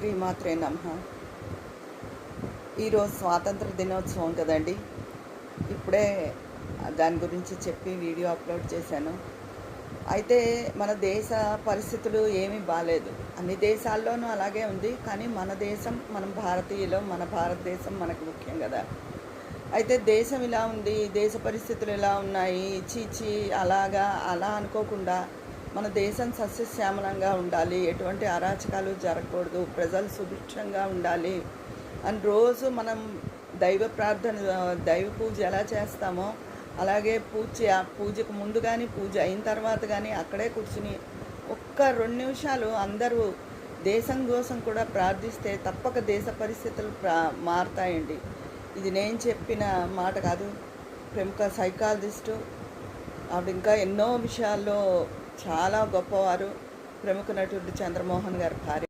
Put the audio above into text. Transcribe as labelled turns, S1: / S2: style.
S1: శ్రీమాత్రే నమః. ఈరోజు స్వాతంత్ర దినోత్సవం కదండి. ఇప్పుడే దాని గురించి చెప్పి వీడియో అప్లోడ్ చేశాను. అయితే మన దేశ పరిస్థితులు ఏమీ బాలేదు. అన్ని దేశాల్లోనూ అలాగే ఉంది. కానీ మన దేశం, మనం భారతీయులం, మన భారతదేశం మనకు ముఖ్యం కదా. అయితే దేశం ఇలా ఉంది, దేశ పరిస్థితులు ఇలా ఉన్నాయి, చీచి అలా అనుకోకుండా మన దేశం సస్యశ్యామలంగా ఉండాలి, ఎటువంటి అరాచకాలు జరగకూడదు, ప్రజలు సుభిక్షంగా ఉండాలి అని రోజు మనం దైవ ప్రార్థన, దైవ పూజ ఎలా చేస్తామో అలాగే పూజకు ముందు కానీ పూజ అయిన తర్వాత కానీ అక్కడే కూర్చుని ఒక్క 2 నిమిషాలు అందరూ దేశం కోసం కూడా ప్రార్థిస్తే తప్పక దేశ పరిస్థితులు మారుతాయండి. ఇది నేను చెప్పిన మాట కాదు. ప్రముఖ సైకాలజిస్టు ఆవిడ ఇంకా ఎన్నో విషయాల్లో చాలా గొప్పవారు. ప్రముఖ నటుడు చంద్రమోహన్ గారి భార్య.